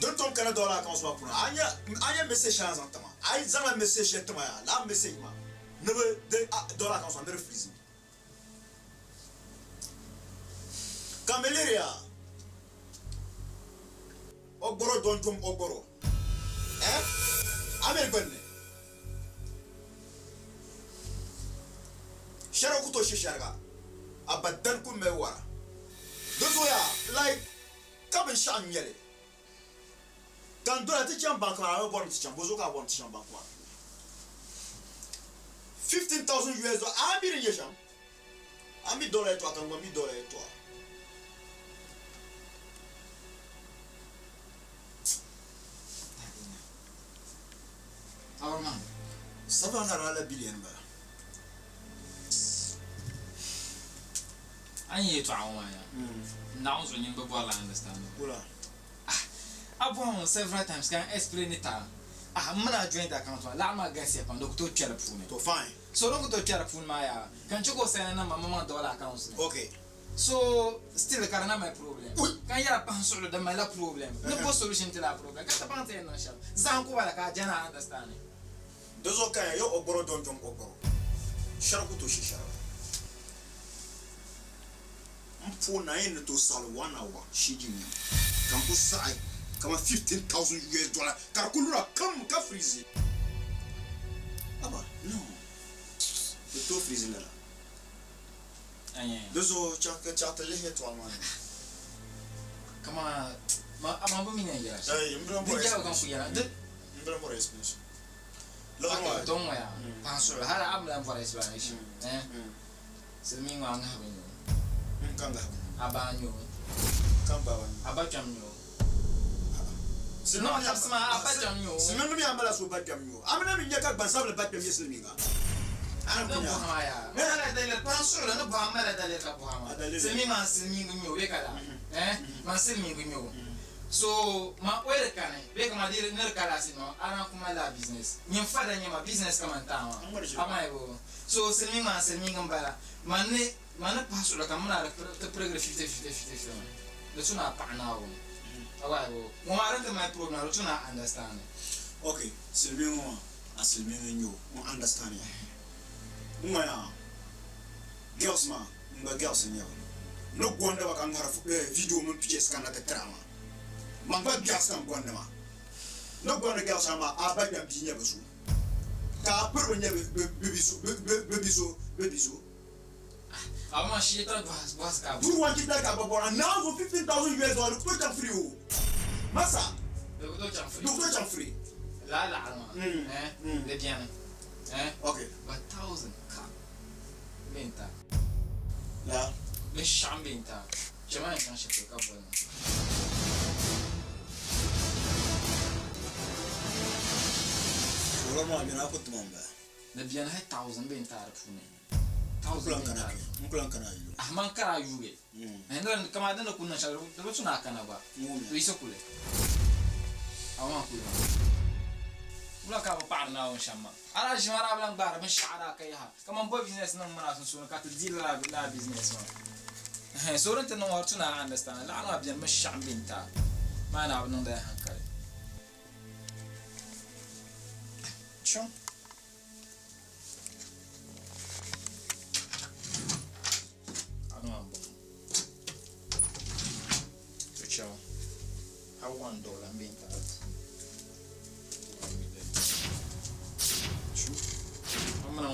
Don't talk Canada la quand soit pour anya message chance en tama ay zama message tama ya la message ma never de dollar quand soit never freeze Cameleria ogboro don tom ogboro American shara kuto shisharga abadan ku mewara dozo ya like kaben shan yele quand dollar te tient banque la bon te tient bozo ka bon te tient banque 15,000 US dollars abi rien jam ami dollar et toi quand mi dollar et toi Our man ça va na la billion ba Anye to awon ya. Now so nyimbe bo la understand. Ola. Abo several times can explain it. Mna join the account la ma gasi pa ndo to twere phone. To fine. So don't go to twere phone ma ya. Can you go send na mama dollar account. Okay. So still karana my problem. Kan ya pa solo da my la problem. No go solution to la problem. Ka ta pa ante no sha. Zan ko bala ka jana understand. Dozo kan yo ogboro don tom ogboro. Sharaku to shishara. Mpo na yin to sal 1 hour shijini. Kan ko sai kama 15,000 US dollars. Karkulura kam ka freeze. Aba no. To freeze la. Anye. Dozo chaka lehe to amana. Kama amambo mina ya. Mbra mo. Dia kan kuya. Mbra mo response. Okay, don't worry. Pastor, hala amla for explanation. Semi wang habenyo. Kanga. Abanyo. Kamba wan. Abachamyo. Sinon sama abachamyo. Sinon mi amala so bachamyo. Amina mi nyaka bansable bachamyo yeselminga. Ano buhamaya. Mala dale pastor no buhamala dale ka buhama. Semi man semi ngunyo we kala. Man semi ngunyo. So ma wele kane be kama dire ner kala sino ana kuma la business nyem fada nyema business kama ntawa ama ebo so selmi ngambala mane paso la kama na te progress 50 le tuna pa na wo awa ebo mo arante my problem le tuna understand okay selmi mo aselmi nyo mo understand ya mo ya girls ma mba girls nyo no gonda wa kan har video mo pictures kana te trama mangba gas kan gwanda ma no gwanda gas ma abanya binya besu ka purwo nya bebiso ama shita was ka pour one kita ka babo now for 15,000 US dollars to jam free o masa do jam free la ma de bien okay 1,000 ka benta la le chambenta chama kan chete ka bona Roma mina ko tumamba de bien 1,000 benta arfune muklan kana yu man kara yuge ndan kama dan kunna sharu da tuna kana ba to iso kule awan kule ula ka ba na on shamma ala jimara blan bara min shara kai ha kama bo business nan muna sun ka ta dilla la business ma so ranta no tuna understand la ana biyan min sham binta ma na abun da hankali chon how $1 mean that? I'm gonna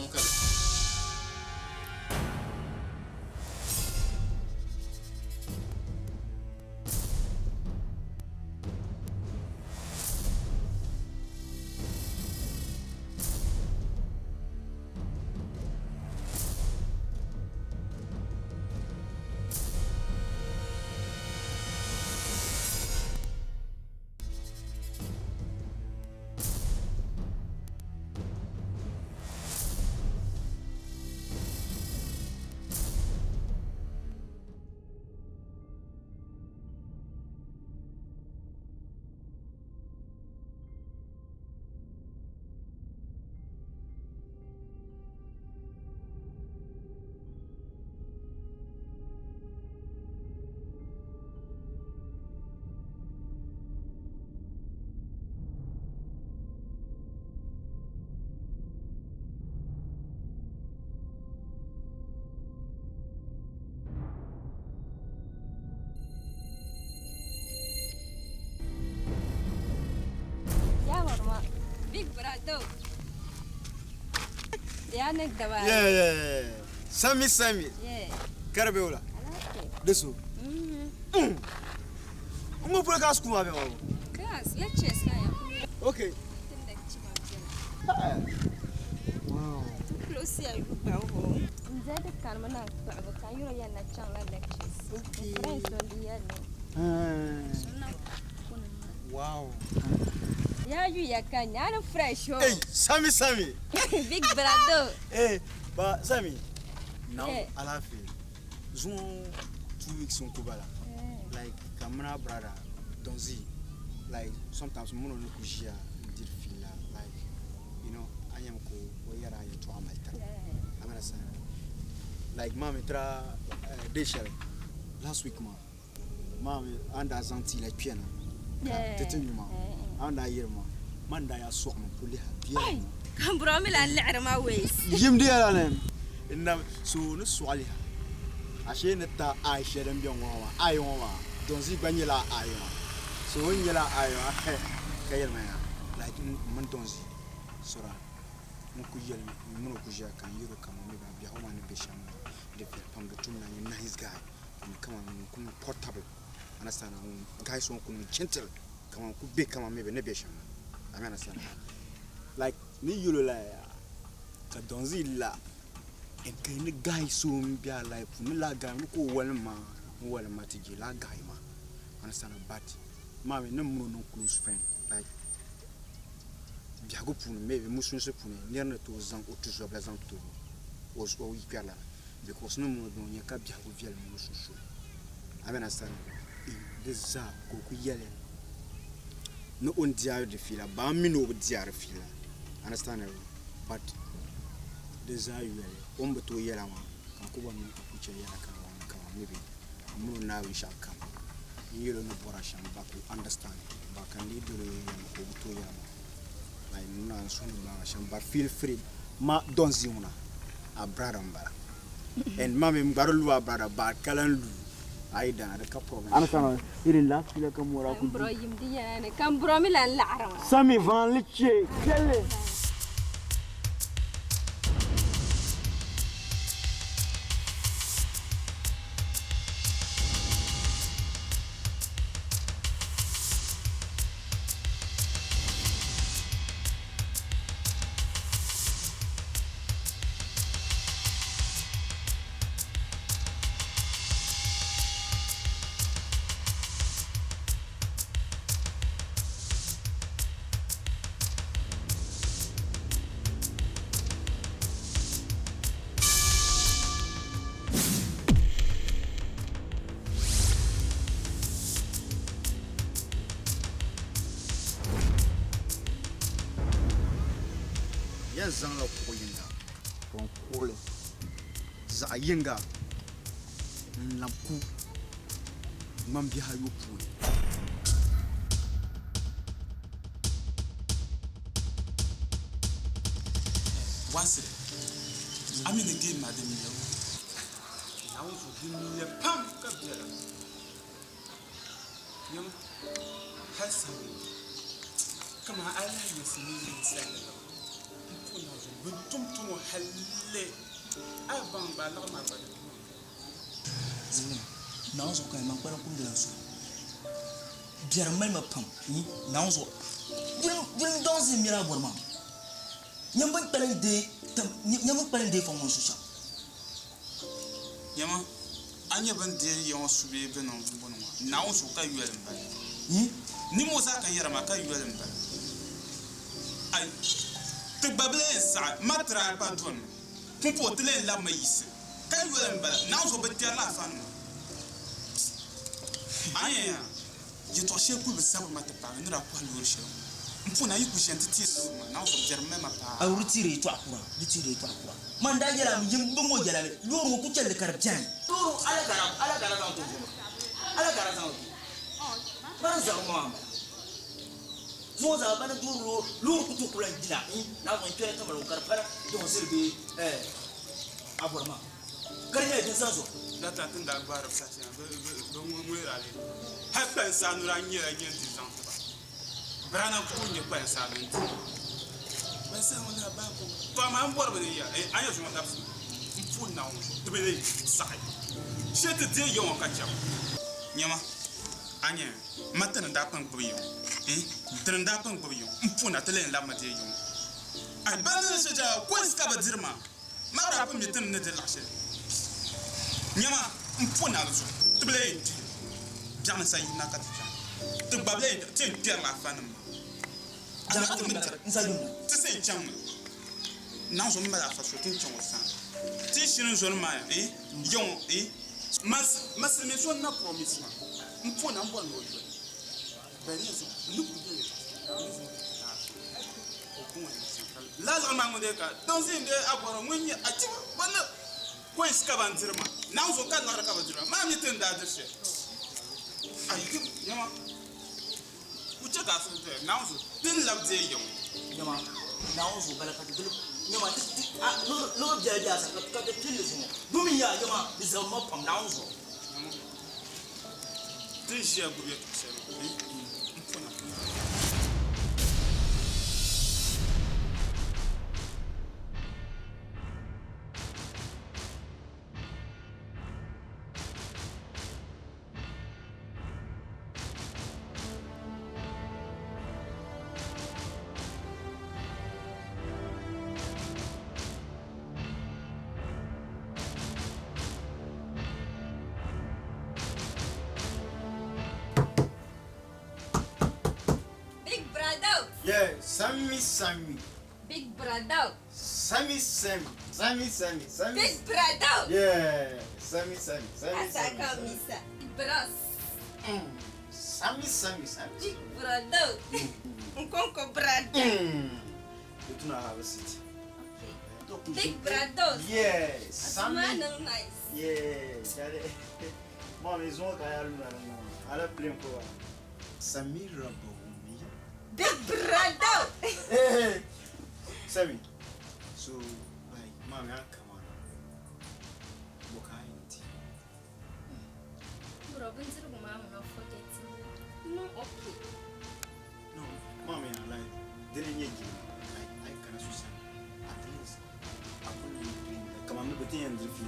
brado. Ya nek dawa. Yeah. Sami. Yeah. Karabeola. Alake. Deso. Mo por acaso com a meu. Gas, lectures na ya. Okay. Wow. Close ya you ba ho. Nzade kan mana ba kan yuro ya na changla lectures. Okay. Friends on the year no. Wow. Ya you ya kan ya no fresh ho. Hey, Sami. Big brado. Hey, but Sami. Now Yeah. alafi. Zoom 2 weeks on Kubala. Like Kamana brother, Donzi. Like sometimes mono no kujia did feel like I am ko where I to Amalta. I'm gonna say like mommy tra deshel last week mommy under Zanti like piano. Yeah. Tetenu under year manda ya so mo puli ha bien. Kan bromi la la'ra ma wees. Yim dia la nem. Inna so no swali ha. Ashe ne ta Aisha dem bion wa ayo wa. Donzi gbanyela ayo. So nyela ayo kayel ma like man donzi sora mun ku yel mun ku ja kan yiro kan mo ba biya o man be sham de pam de tum na ni nice guy come on kun portable understand guys won kun gentle come on ku be come on me be ne be sham I understand like ni yolo la ka donzi la en kay ni guy so biya like fu la guy ko wala ma tiji la guy ma understand but mami no close friend like biago pun maybe musun se pun nerne to zan o toujours présent to was o ikala because no mo no nyaka biago vial musun so I understand this ko ku yele no on diar de fila ba mi no diar fila understand but desire on beto yela ma kan ko ban ku ce yela kan maybe mo na we shall come you don't know what I shall back to understand but can lead you to yam like no so no shall but feel free ma don't see una a brother mbara and mama mbaru a brother but kalan I done a couple ana kana irin la fila kam wara ku Bro yim dia ne kan bro mi la la'ra ma. Sami van liche kelle zang la ko yinga kon kole za yinga la ku mam bi ha yo pu once I'm in the game madam yo now so give me a pam ka bela yum hasa kama ala yasini insana tum halle abang balak ma ba now so kan man kwara kun da su biyar mai ma pam ni now so din don se mira bor ma nyamba palen de fon so sa yama anya ban de yon sube be non bono now so ka yuel ba ni mo sa kan yara ma ka yuel ba ai te babele sa matra patron pour te la maïs quand vous en bas non so betia la fan aya je to che ku be sabu mata pa ndra ko lu risho mpuna yi ku shenti ti so non so germe ma pa a retire to akura man da yara mi yim bongo yara loro ku celle karabjan loro ala gara ta to ban za mo zo za bana duro loro ku to kula dina na ko tere ta maro karfara to sirbe aborma karnya din sanso da ta tin da ba rafsa ti do mo rale ha pa sa nura nyera nyen ti san ba brana ku ni pa sa ben ba sa wala ba ko pa ma mbor ba ya ayo so ta fu na on to be le sai shete de yo ka cham nyama anya matan da pan ko yo tren da pan ko yo fu na tele la ma de yo ai ba na se ja ko ska ba dirma ma ra pa mi tin ne de la she nyama fu na so to be le jana sai na ka ta to ba le te der la fanam tu sais cham non so mba la fa so tin chon sa ti shin so ma yon mas me so na promise ma mpo na mbo no do bari so lu ku de la la ma ngode ka don sin de aboro munyi ati bana ko iska ban dirma na so kan la ka ba dirma ma mi tin da dirse ayi yama uche ka so de na so tin lab de yon nyama na ozo bala ka dulu nyama lo jaji asa ka de tilis mo dumi ya nyama bisa mo pam na ozo tin shi ya gube to se Yeah, Sammy. Big brother. Sammy. Big brother. Yeah, Sammy. Asaka misa. Bros. Sammy. Big brother. Unkonko brother. You do not have a seat. Okay. Big brother. Yeah, Sammy. Asma nice. Yeah, Mom is one guy. I don't play for Sammy Rambo. Big brother. Hey, Sammy. So, like, Mom, come on. What kind of tea? Robin said, "Mom, not forget." No, okay. No, Mom, like, didn't you give? Like, I can't say at least. I couldn't come on, but the end of you.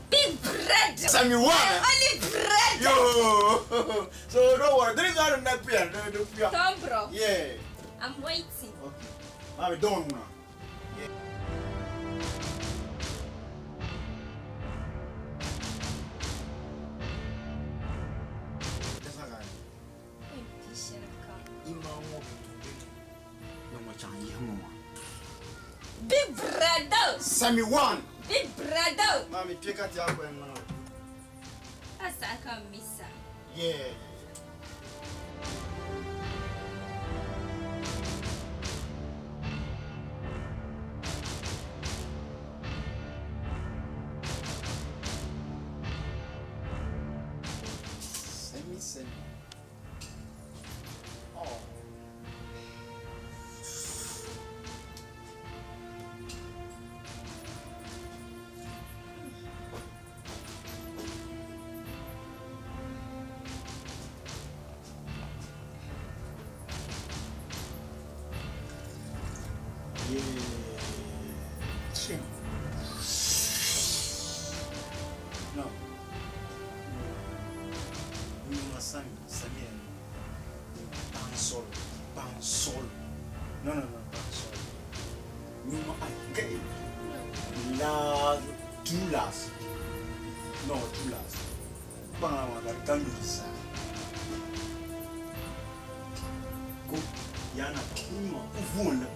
Big brother. Sammy, what? Only brother. Yo. So don't worry. There is not enough piano. Tom, bro. Yeah. I'm waiting. Okay. Mommy, don't now. Yeah. That's not right. Big brother. Sammy one. Big brother. Mommy, pick up your phone now. Asaka misa. Yeah. Sammy. Oh. Yeah. No. We must Sammy. Pansol. No. Pansol. We must get two last. No, two last. Camisa. Go. Yana kuma uvula.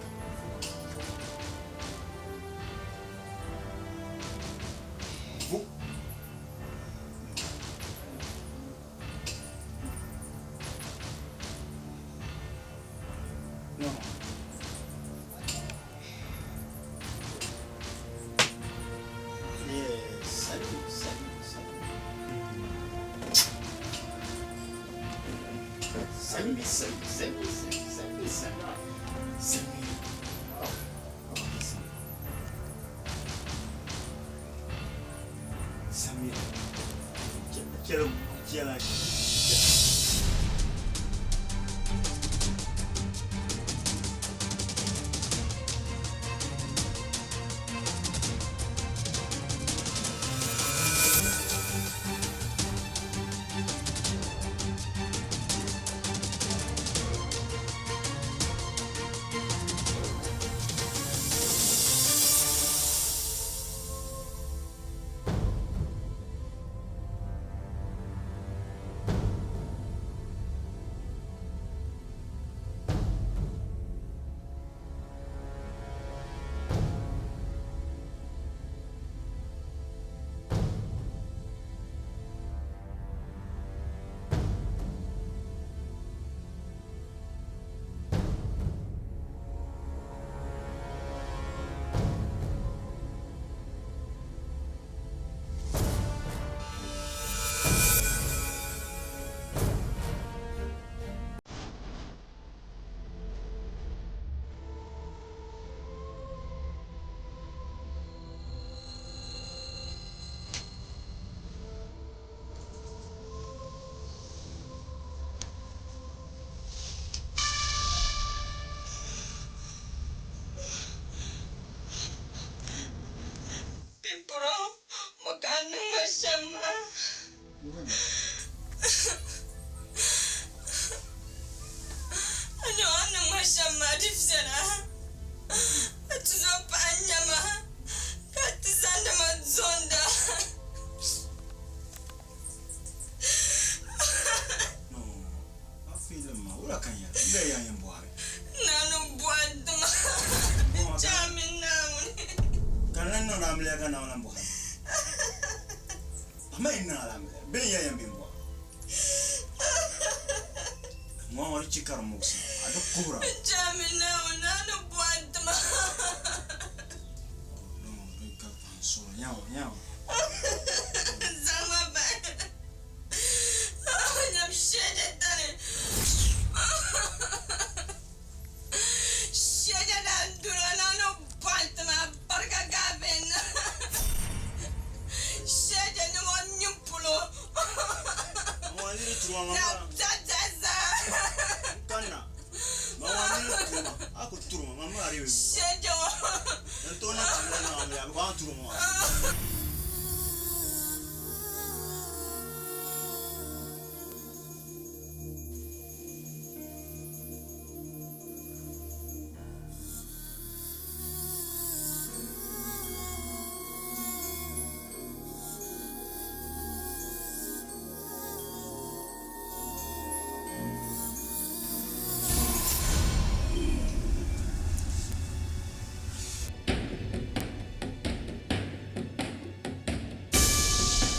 No. Yes, Sammy. Sammy. Ura kan ya. Nde ya yan boare. Nanu buaduma. Jamin namun. Kan nan na amle kan na boare. Ama ina alamle. Ben ya yan bin boare. Mo wari chikar muksi. Ado kubra. Jamin namun nanu buaduma. No, ka panso. Nyaw. Zama ba. Nyam shede tane. Shede na dura nanu buaduma barga gaben. Shede no nyumpulo. Mo wali tuwa Na mama. tataza. Kana. Mo wali tuwa. Aku tuwa mama ari. Shede. Entona kamle na amle. Aku tuwa.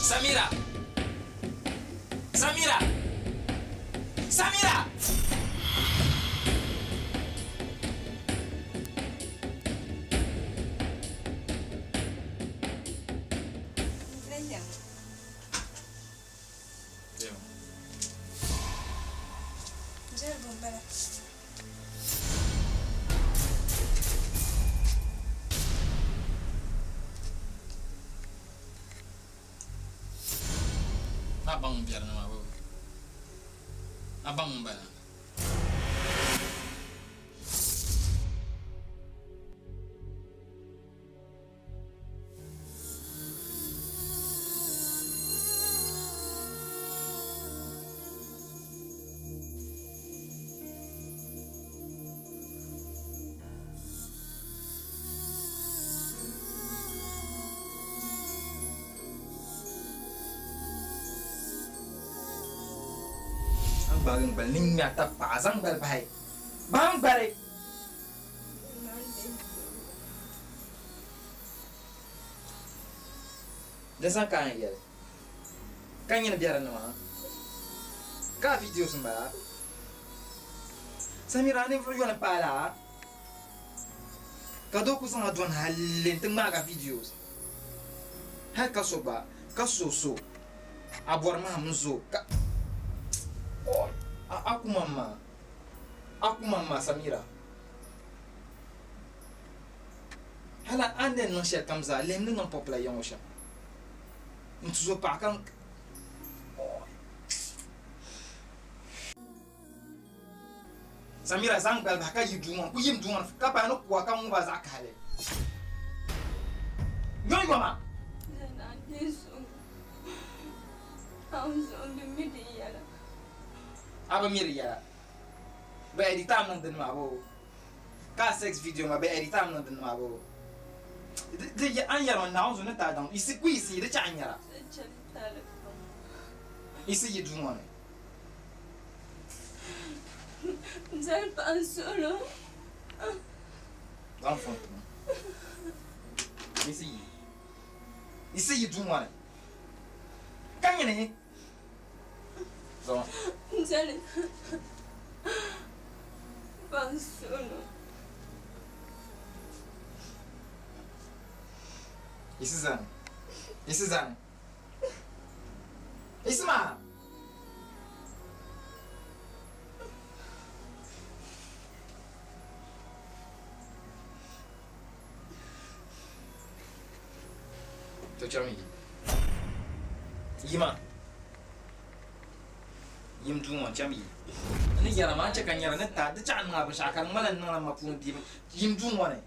Samira! Abang biar nama apa? Abang mbak. Bang bal ning nyata pasang bal bahai. Bang balik. Desa kan ya. Kan yang biaran nama. Ka video sembah. Samira ni video na pala. Kado ku sang adwan halin teng maga videos. Ha kasoba, kasoso. Abuar mahamzo. Aku mama Samira. Hala ande non sha kamza lemne non popla yongosha. Ntuzo pakan. Samira zang bal baka yiduma ku yim duma ka pa no kwa ka mu ba zakale. Yoy mama. Zana Yesu. Auzo ndumidi yala. Aba miri ya ba editam nan den mabo ka sex video ma ba editam nan den mabo de ya an yara na zo na ta dan isi ku isi de cha anyara isi yi duma ne Zal pan solo. dan fon isi yi duma ne kan ne zo Zal pan solo. isi zan Isma Tocami Yima Yim duma chami Ni yara mancha kanyara ne ta de chan nga ba shakar malan na ma pun di yim duma ne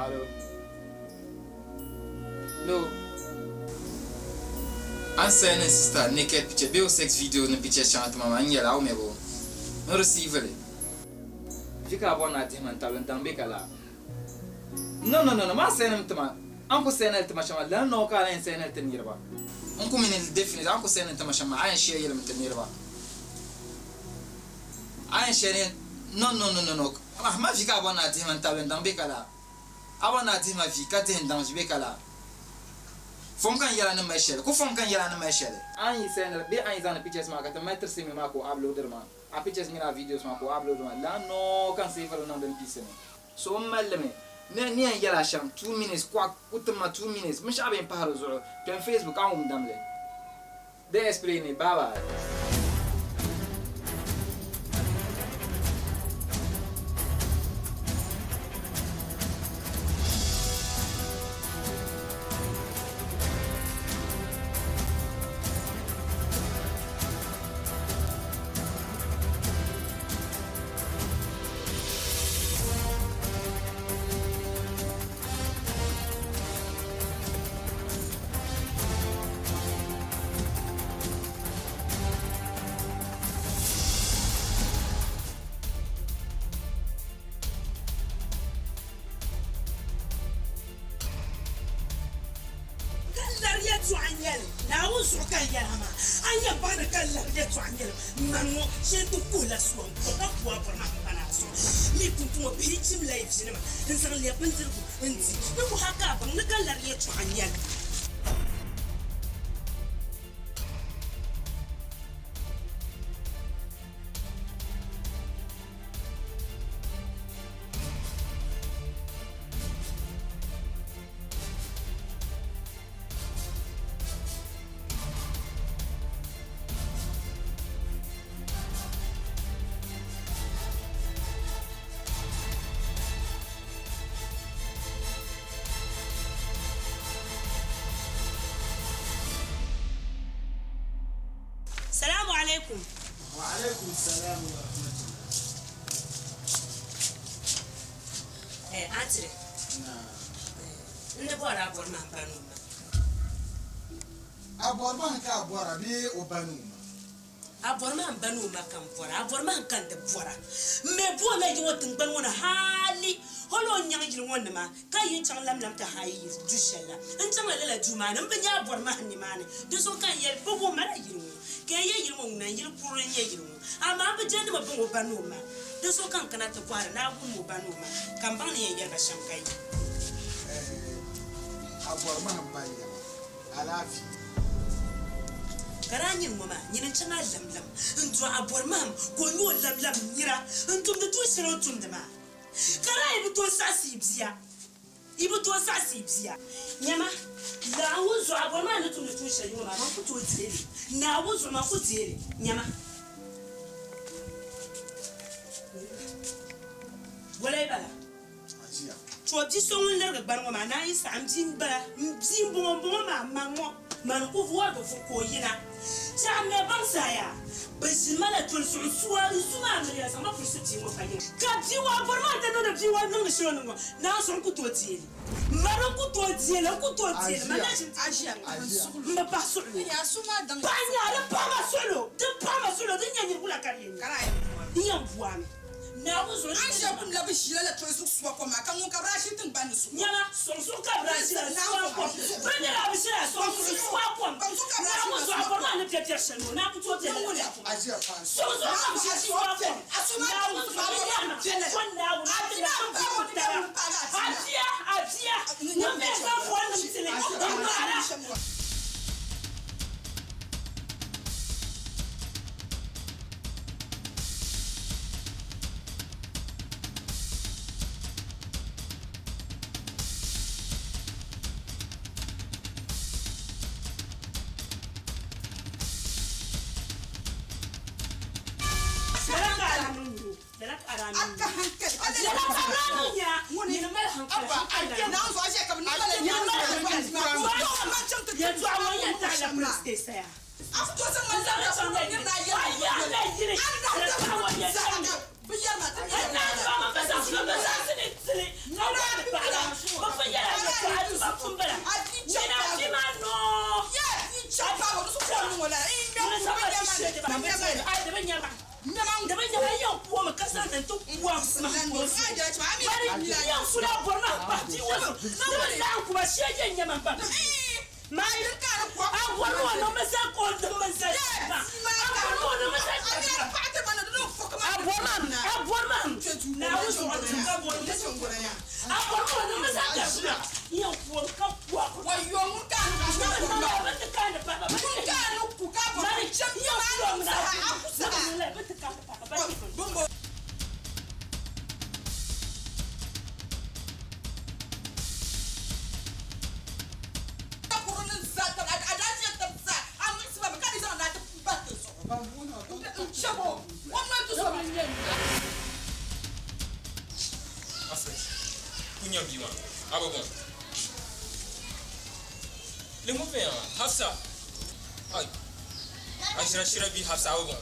Hello. No. I'm saying sister naked picture, bill sex video no picture chant mama and yell out me bo. No receive it. Fica one at him and talent and bake a lot. No, ma saying him to my uncle saying it to my shaman, learn no car and saying it nearby. Uncle mean is definite, uncle saying it to my shaman, I ain't share him to nearby. I ain't sharing. No. Ma fica one at him and talent and bake a lot. I want at him if he cut him down, bake a lot. From kan yala na mashel ko from kan yala na mashel an sen be an zana pictures ma ka ta meter simi ma ko uploader ma a pictures mi na videos ma ko upload ma la no kan save na den pise so mallame ni an yala sham 2 minutes kwa kutma 2 minutes mش abin pahalo zo kan Facebook an damle de explain baba Tuanyel, na uso kaya hama. Anya bana kala ya tuanyel. Mano, shetu kula suam. Kota kuwa por na panaso. Mi puntu mo bichim live cinema. Nsang liya pentir ko nzi. Nako haka bang nakala ya tuanyel. السلام عليكم. وعليكم السلام ورحمة الله. أنتري. نعم. نبغى أبغى ما بنوما. أبغى ما كأبغى بيه وبنوما. أبغى ما بنوما كم فورا. أبغى ما كان تبورا. مبوا ما يجوا تنبنونا حالي. هلو نيجي لون ما كاين شغل لم تهاي جوشلا. أنت ما لا جومان. نبني أبغى ما هنيمانه. دسوا كان يلبوا ما لا يرون. Kaya yirmo na yir puru nye yirmo ama ba jende ma bungo banoma de so kan kana te kwara na bungo banoma kan ban ye ya sham kai abor ma banya alafi karanyin mama nyin chana lamlam nto abor mam ko nyo lamlam nyira ntum de to sero tum de ma kara ibu to sasi bzia nyama la wuzo abor ma no tum de to sero ma ma ko to tseli na wuzo ma ko tseli nyama wala bala ajia to ti so won le gban ma na isa amjin ba mjin bonbon ma mango man ko vuwa do fo ko yina cha me bansaya bezimala to suwa suma me ya sama fusu ti mo fayin ka ti wa forma te no de ti wa no so no na so ku to ti mara ku to ti mana ajia me pa so ya suma dan pa nya le pa ma solo de nya ni kula kari karai nya vuame na wuzo an sha kun labi shi la to su suwa ko ma kan ka rashi tin ban su nyama so ka brashi la suwa ko bane la bi la so suwa ko na wuzo abona ne pete shenu na ku to te ajia fan so ka bi suwa ko asuma na wuzo ba na tele ko na wuzo na ku tara ajia na me ka ko na tele ko aka hankali Ashira bi Hafsa awon.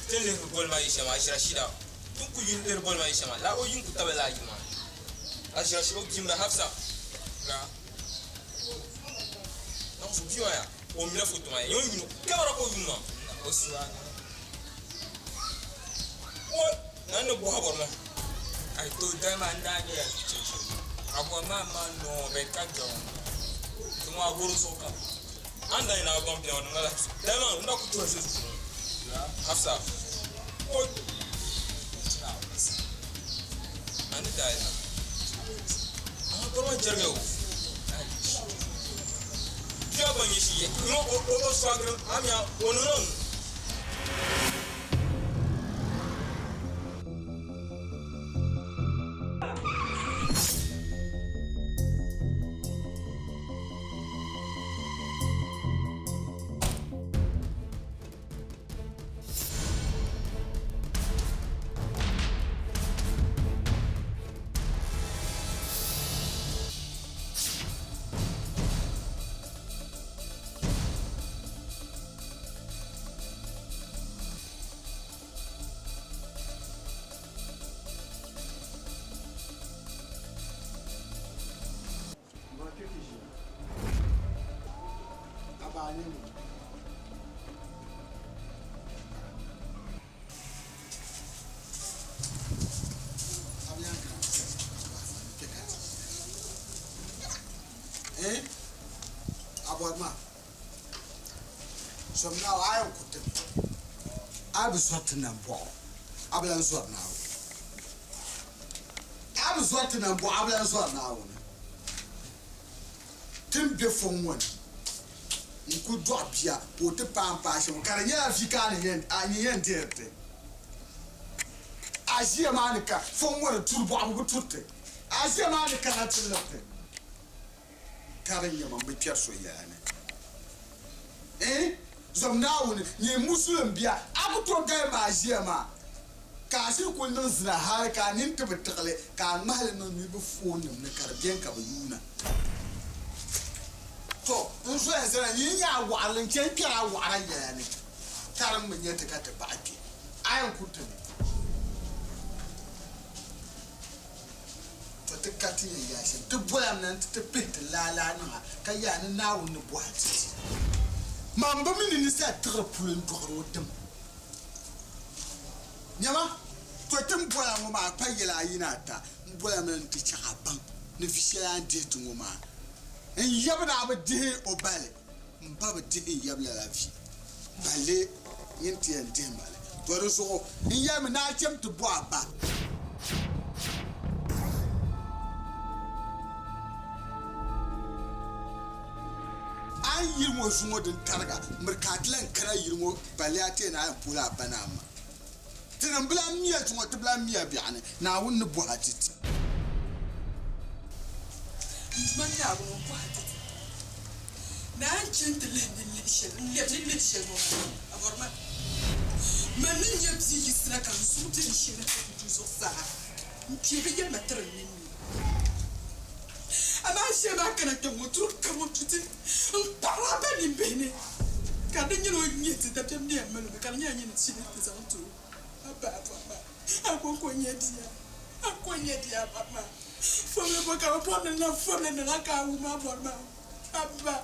Tele bol ma yishama Ashira shida. Tun ku yin der bol ma yishama. La o yin ku tabela yima. Ashira shi o jimba Hafsa. La. Non so biwa ya. O mi la foto ma. Yo yin kamera ko yuma. O siwa. O nan no bo habor ma. Ai to dama ndani ya. Abo mama no be ka jo. Tuma guru soka anda ina gombe on ngala dama unda kutua sisi Hafsa o ani dai na ko ma jerge o kia banyi shi no o swagro amia onoron So now I am put I was sorting them ball. I will answer now. I was sorting them ball. I will answer now. Tim different one. You could drop here, put the palm passion. Can you have you can't and I see a manica from where to Bob would put it. I see a manica to look it. Carrying your mom with your soy. Eh? Some now ye Muslim bia abuto ga ma jema ka shi kullun zina har ka nin tabbatale ka mahal no mi bu phone ne karbiyan ka bayuna to in so yanzu yin ya walin ken kira waran ya ne karan mun yata ka ta baki ayan kunta ne to tikati ya shi dubboyan nan ta pit lala na ka ya ni nawo ni buhati Mamba mini ni sa tere pulen dogro dem. Nyama to tem boya mo ma pa yela yina ta. Boya men ti chaka ban. Ne fisela de tu mo ma. En yabna ba de obale. Mba ba de yabla la vie. Bale yenti en de male. To re so en yam na chem to bo aba. Yirmo zumo din targa merkatlan kara yirmo baliate na pula banama tinan bla miya tumo tibla miya biane na won bu hatit man ya bu hatit na chentle le shego avorma man ni yabzi yisra kan suti shira tu so sa ki biya matrin ama sheba kana te motur kamo tuti para ba ni bene ka de nyino nyeti da tem ni amelo ka nya nyini chine te za mtu aba akoko nyedia mama fome boka pona na fome na ka uma borma aba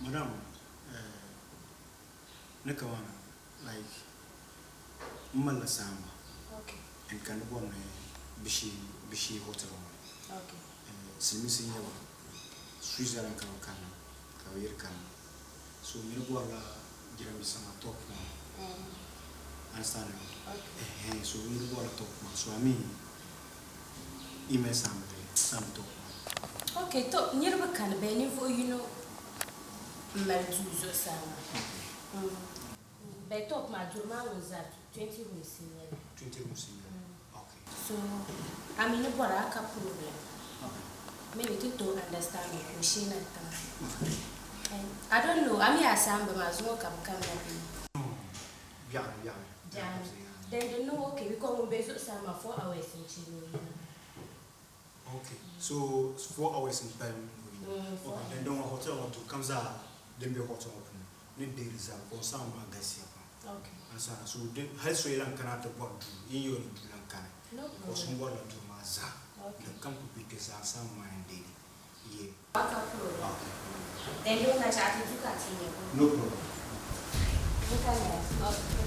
Madam, Nakawana, like Mala Samba. Okay. And Kanabon Bishi Hotel. Okay. Simisi Yawa, Switzerland Kawakana, Kawir Kan. So Mirabala Jeramisama talk now. Understand? Okay. So Mirabala talk now. So I mean, email some talk. Okay, talk near Bakan, Benny for you know. Maljuzo sama. By top my Juma was at 20 rooms in there. 20 rooms in there. Okay. So I'm in a baraka problem. Maybe to understand me, machine at time. I don't know. I mean, I sound but my smoke come. Yeah. Then they know okay, we come based on some 4 hours in Chile. Okay. So 4 hours in time. Okay. Then don't hotel to comes out. Then be hotel open. Need the reserve for some magazine. Okay. And so the high soil and cannot work in your Lankan. No Or some water to Maza. Okay. The come to because some mind daily. Yeah. Okay. Then you want to chat to continue. No problem. Okay.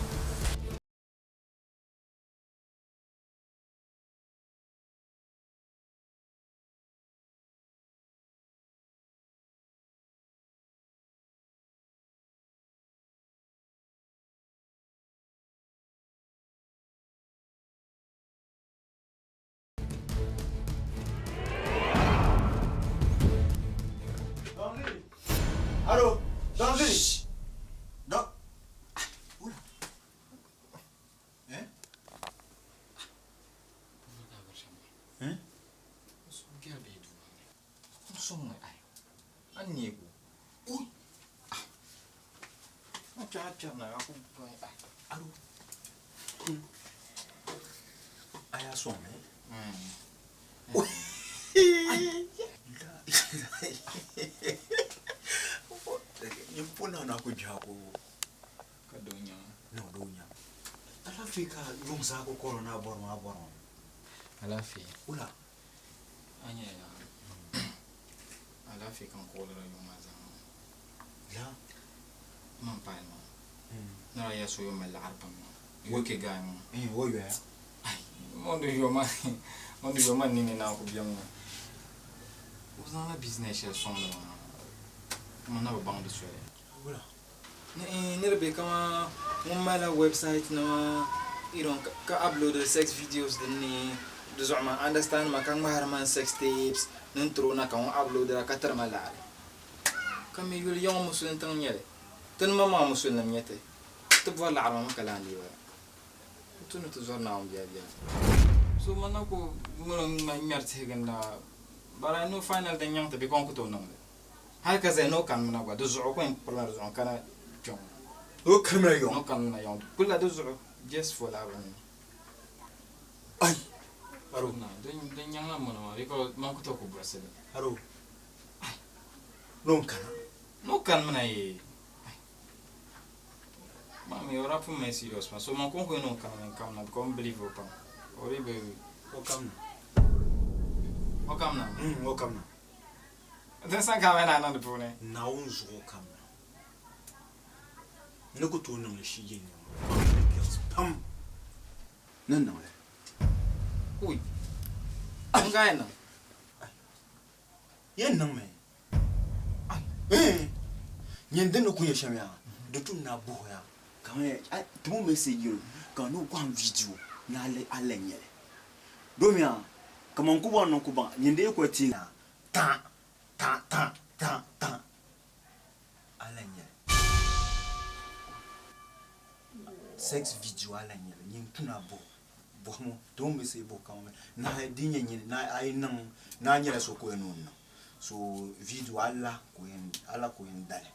Allô, danger. Non. Oula. Hein? Hein? Allô. Aya som, Impuna na kujaku Kadonya. no donya. Alafika yung zako corona borno. Alafi. Ula. Anya ya. Alafi kan kola yung maza. La. Man. Na ya so yung malarpan mo. Woke gang. Wo ya. Ay, mondo yo man ni na ko biyang. Uzana business ya son na. Mana ba bang de swere. Ula. Nirbe kama mala website na iron ka upload sex videos ni do zama understand ma kan maharman sex tapes nintro na kan upload ra katar malare kam yul yom musulin tan nyele tan mama musulin nyete to wala arma kala ndi wa tunu to zorna on biya so manako mun ma nyarte ganda bara no final den yang te be kon ko to non hakaza no kan mana gwa do zo ko en premier zo kana jong O kamera yo. no kan na yon kula do zo just for la ran Ay. Aro na den yang na mo na ko man ko to ko brasel. Aro. Non kana. No kan mana e. Mami ora fu me serious ma so man ko no kan na ko believe o pa. Ori be O kam. o kam na. O kam na. Den sa ka na na de pone. Na unzo o kam. Nukutu no shi yin. Pam. non. Oui. Ngaina. Yen non mais. Eh. Nyende no kunya shamya. De tout na boya. Quand tout le monde message quand nous quoi en vidéo na ale nyele. Domia kama nkuba no kuba nyende ko tina ta ale nyele. Sex video ala nyele nyinkuna bo. Bomo tout me say bo quand na dinye nyele na ai nan na nyele so ko enu no. So video ala ko en dale.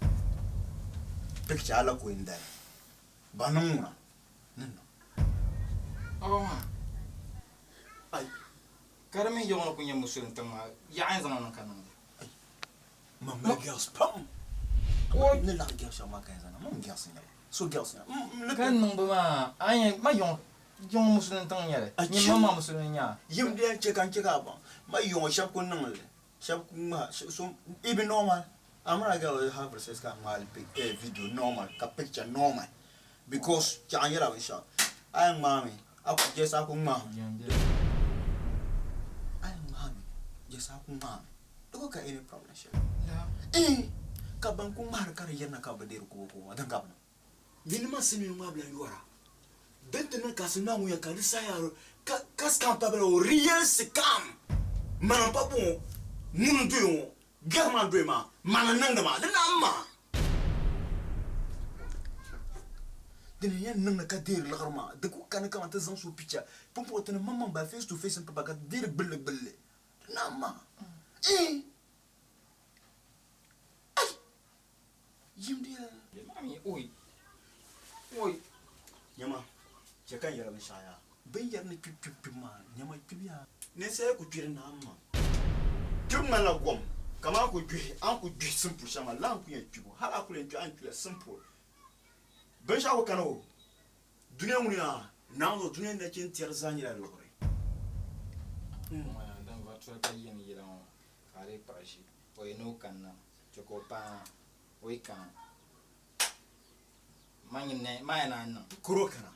Picture ala ko en dale. Banunga. No. Oh. Ay. Karami yo no kunya musulun tama. Ya an zaman kan nan. Mamma girls pam. Oh, ne la girls ma kan zana. Mam girls ne. So girls ne. Kan nung ba ay ma yo musulun tang yare. Ni mama musulun nya. Yim de chekan ba. Ma yo shap ko nan le. Shap ma so even normal. Amara girl have process ka mal video normal, ka picture normal. Because chanyela we shot. I am mommy. Aku just aku mom. I am mommy. Just aku mom. Don't got any problem, shit. Eh, kabang ku mar kar yerna ka badir ko madan kabno. Minima simi mabla yora. Bentena kasna mu ya kanisa ya kas kampabel o real scam. Man papu mun duyo. German drama. Man nangama. Nama. Dene yan nang ka dir la garma de ku kan ka mata zan so picture pompo tane mamman ba face to face pa ka dir belle nama ai yim dia mami oi nyama je kan yara shaya ben yar ni pip ma nyama pibiya ne sai ku twire na amma tum na la gom kama ku twi an ku twi simple shama lan ku ya twi hala ku len twi an twi simple ben shawo kano dunia munia nawo dunia na chen tiarzani la lore dan va tro ka yen yira on kare prashi o eno kanna chokopa o ikan manyne mayana nan kuro kana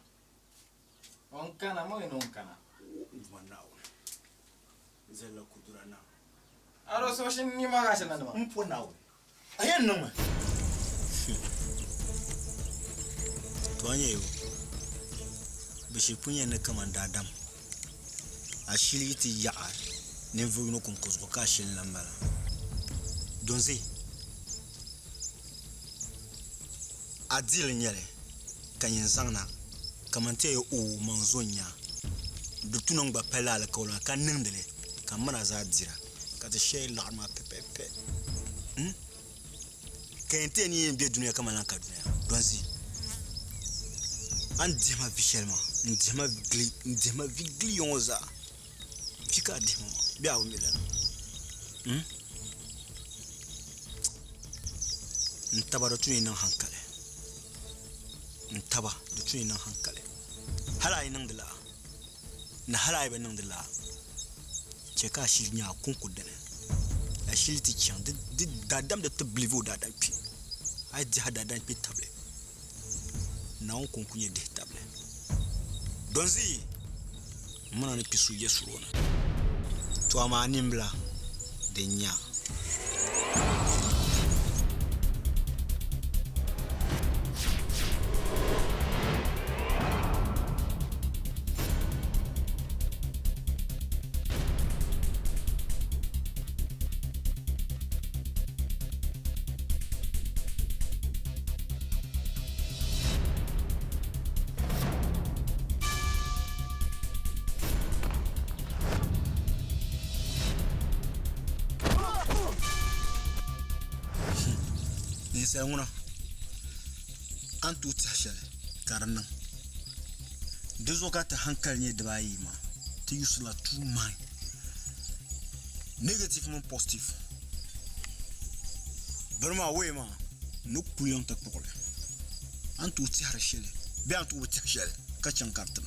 on kana mo eno kana manawo zella kudurana aro so shin ni ma ga shan nan ma mpo nawo ayen nan Tuanye bishi punye ne kamanda adam ashili iti ya ne vuno konkos ko kashin lambala donzi adil nyele kanyen sangna kamante yo o manzonya dutunon ba pela la kola kan nindele kamana za dira kata shay larma pepepe kente ni mbe dunia kama na kaduna donzi andema visuellement ndema vigli onza fika dimo bia umila ntaba do tuni nan hankale ntaba do tuni nan hankale hala yin ndala na hala yi ban ndala ce ka shi nya kunku dane a shi ti chan de dadam de tablivo dadam pi ai di hadadan pi table na on kunkunye de table donzi mana ni pisu yesu rona to ama nimbla de nya nguna antu tashale karnan dezo ka ta hankali ne da bayi ma to use la true mind negative mon positive barma we ma no kuyon ta pokole antu tashale be antu tashale ka chan kartan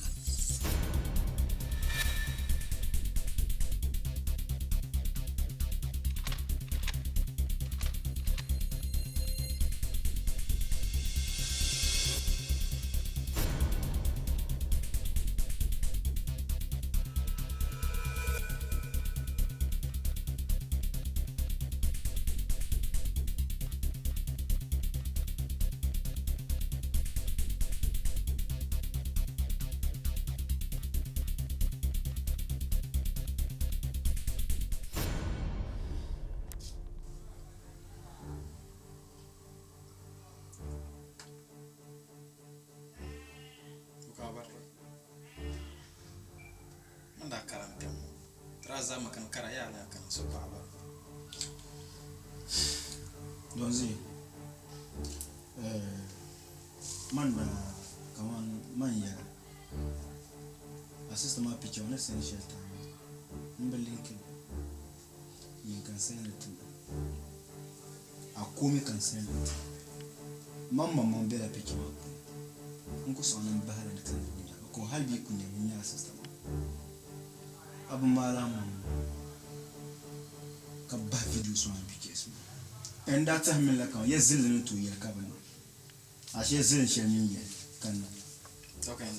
da karam kam traza makan karaya na kan so baba donzi man da kaman man ya assist ma picture on essential time mbelink you can send it a komi can send it mamma mon bela picture nko sonan bahara da kan ko halbi kunya min ya assist abu malam ka ba video so an picture and that time la kan yazil no to ya ka bana ashe zin shi min ya kan okay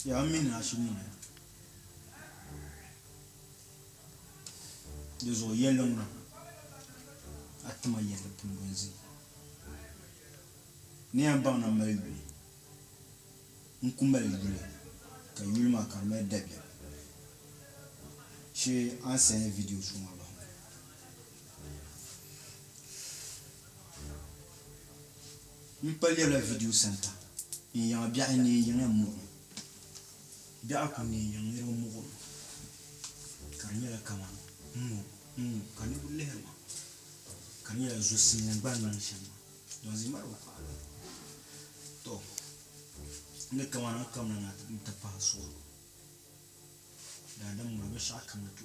ya min na shi min yozo yelong na atma yele pumbonzi ni amba na maibi nkumbali dule ka yulma ka me debia she ancien video sur moi ba mpali la video center il y a bien ni yana mu bien ko ni yana mu kanya kama kani ulema kani ya zusinya bana nshama dozi maro to ne kama na kama na tapaso da dan mu ga shaka na to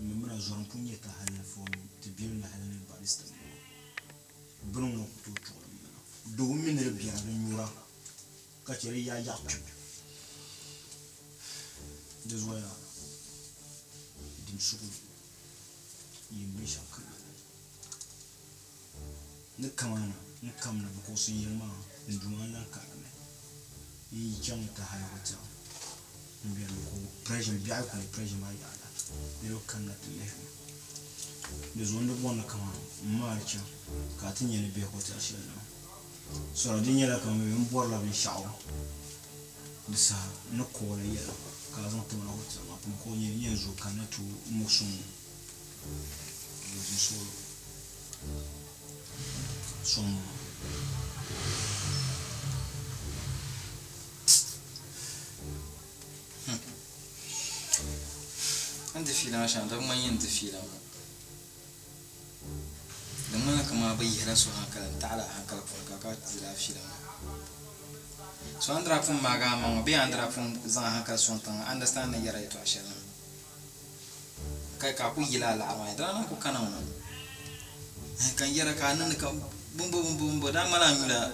mu muna zuwan kunye ta halin fomi tibiyar na halin barista bunun mu to do min ne biya da nyura ka cire ya yakku dezoya din shugu yimbe shaka ne kamana ko su yirma nduma na karame yi jam ta hayata mbiya ko pressure biya ko pressure ma yada ne kan na tele de zondo bona kama marcha ka tinye ne be ko ta shela so dinye la kama be mbor la bi shawo bisa no ko la yela ka zan to na hotsa ma ko nye nyenzo kana tu musun de solo son ande fila shan da man yin fila da man kama bayyana su hankalin ta'ala hankalin ka zira fila so andra fun maga ma be andra fun zan hankal son tan understand ne yara ito ashelan kai ka ku yila la ma da ko kana wannan kan yara ka nan ka bumbo da mala nyula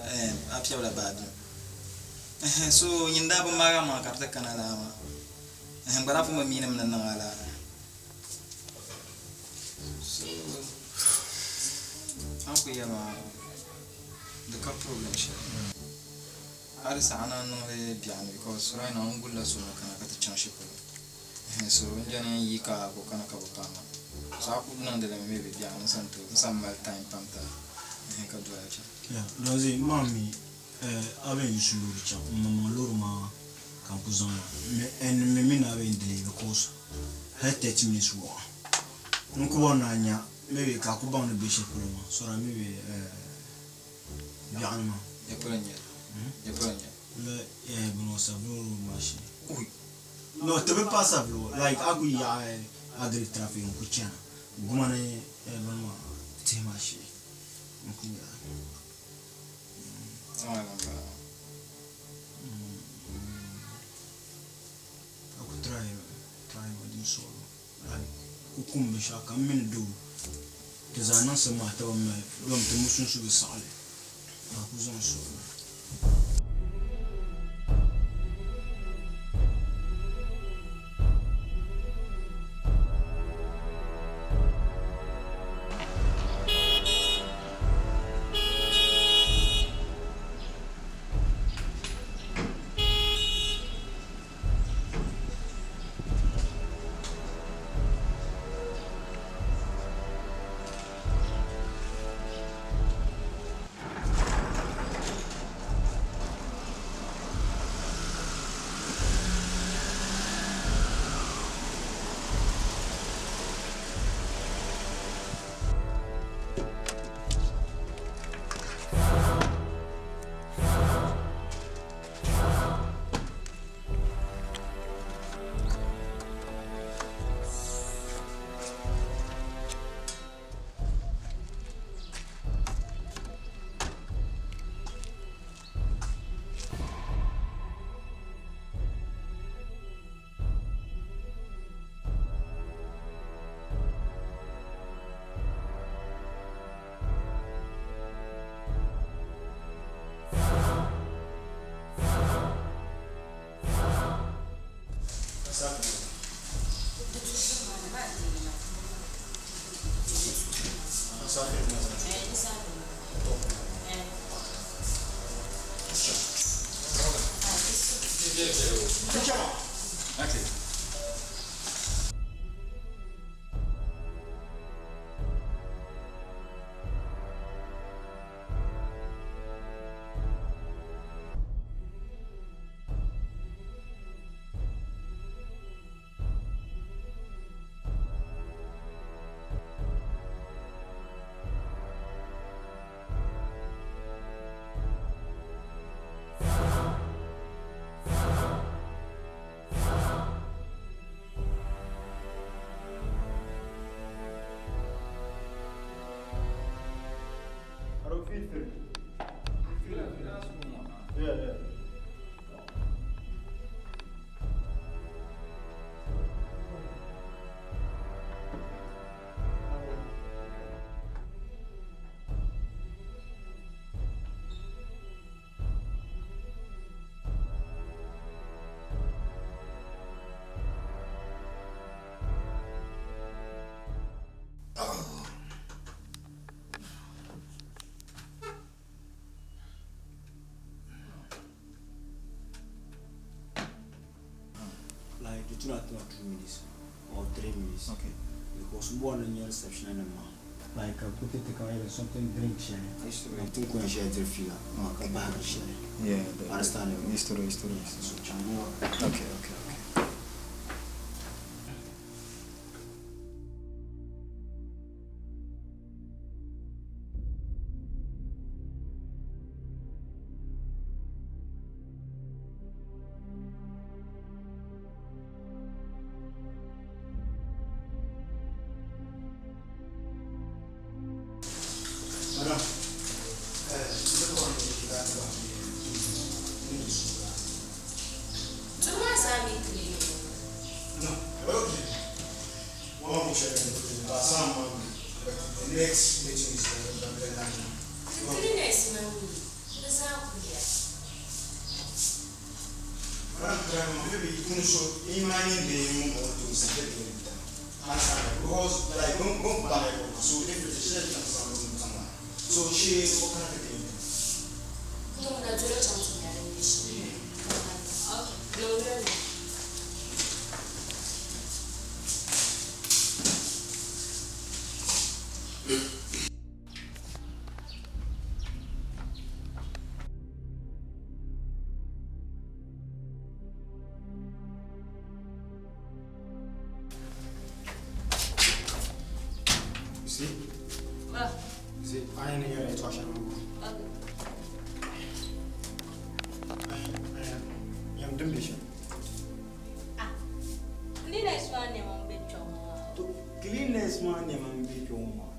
afya la babi so nyinda ba maga ma ka ta kana la ma bara fu ma minam nan ala so aku ya ma the problem shi arsa ana no le piano because right now ngulla so kana ka ta change ko so njani yika ko kana ka ba ma so aku nan de la me piano santo sammal time pamta ka do acha ya dozi mami aben yusulu cha mama lorma kampuzon me mina be ndele because hete timis wo nko na nya maybe ka ko ba no be shepuloma so ra maybe bianma ya pranya le bon savlo machi oui no te be pas savlo like agu ya agri traffic ko chana gumane bon te machi nko ya aku try di solo like kukumbe shaka min do kizana sama ta wamma dom te musun su be sale aku zon solo Okay. Like you do not know 2 minutes or 3 minutes. Okay. Because one in your reception and like I put it together something drink share. I think when share the feel a bag share. Yeah, understand you. History. So okay. Next meeting is Cleaners, man. That's how we maybe you can show imagine the more to second because like don't buy so if it's a someone. So she what kind of thing? No, that's what I'm saying. Okay. No, See, I ain't here to watch it. I am doing this. Cleaners man, I'm bit Cleaners man, I'm bit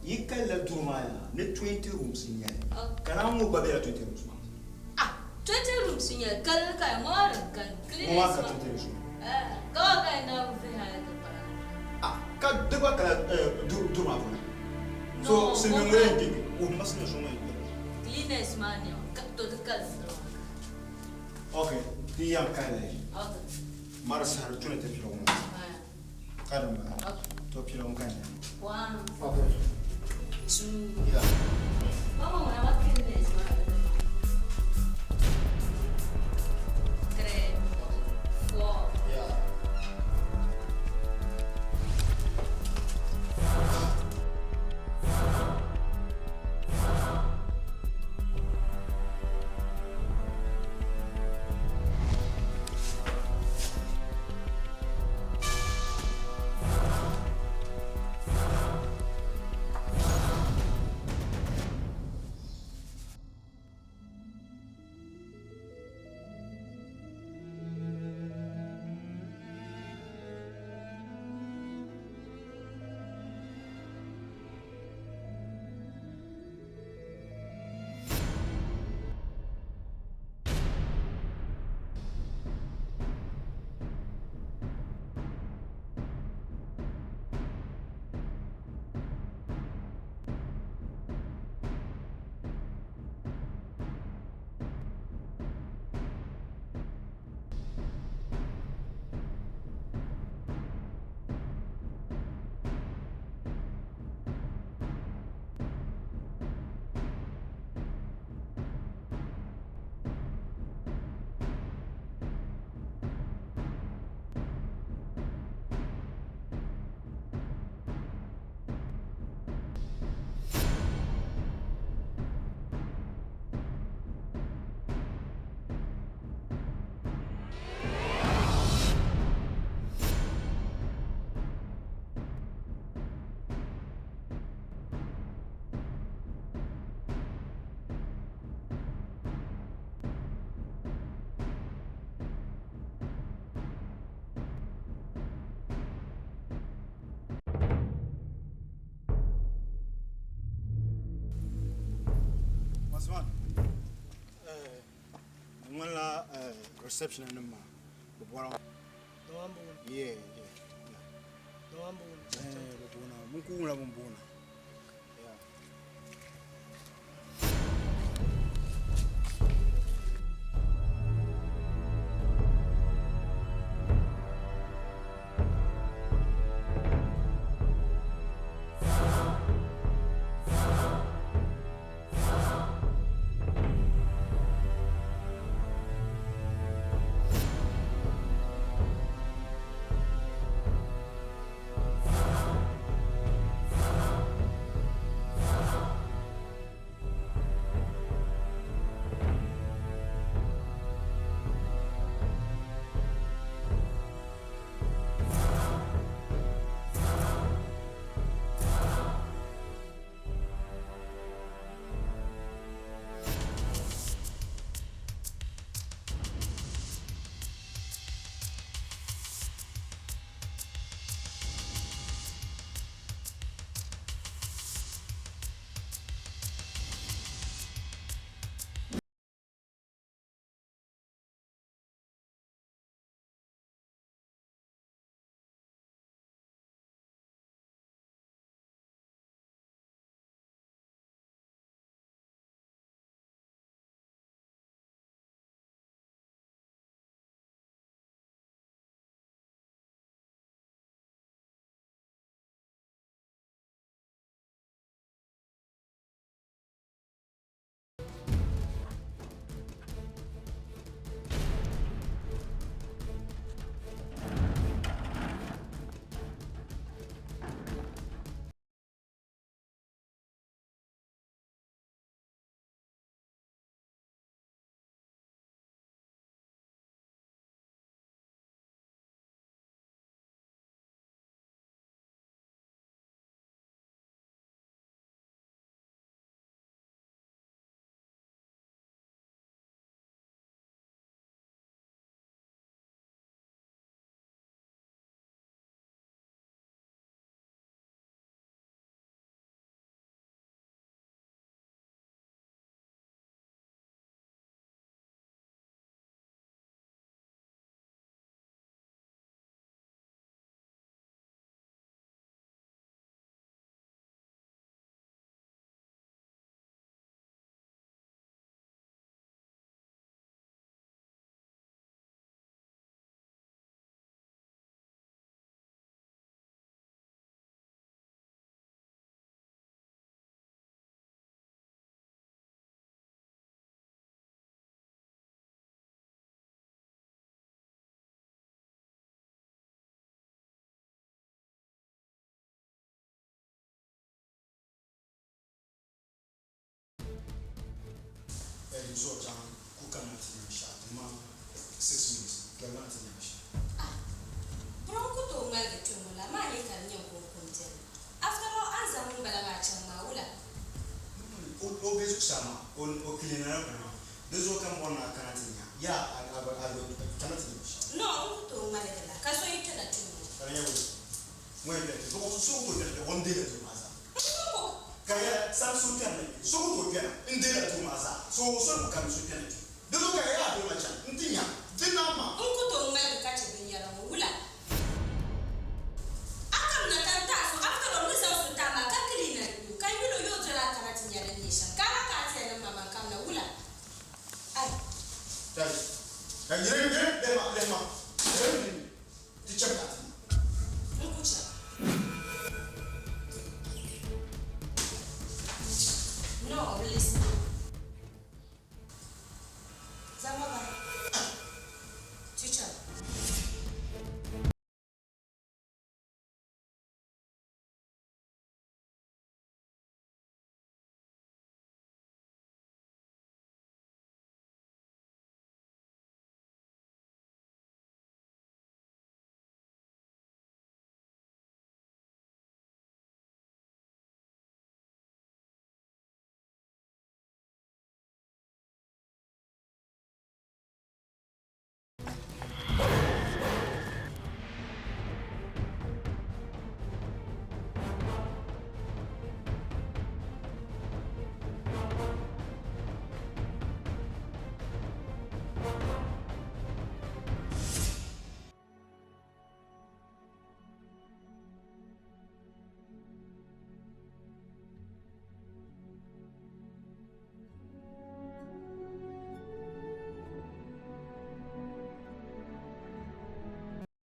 you can let to my 20 rooms in here. Can I move by 20 rooms? 20 rooms in here, Kalka, more than cleaners. Go again now. Cut the back do my so, c'est le même thing. On must not show me. Cleaners man, cut to the cut. Okay, the young Kyle. Okay. Maras had 20 people. Kadam, top your own kind. 1, Okay. 2. Yeah. Vamos a ver cleaners man. 3, 4. Yeah. sa reception and ma. Yeah. Mukula mumbona. So John, who cannot shot the man 6 minutes, the man Bronco to make the tumula, my can you go content. After all, as a Mubalacha Maula. Always Sama, on Okilina, those who come on a Canadian. Yeah, I cannot. No, to Malagala, because you tell it to me. When it's so good, one day to Maza. Kaya Samsung so good in data to Maza, so some comes with it. The look at Macha, Ntina, Dinama.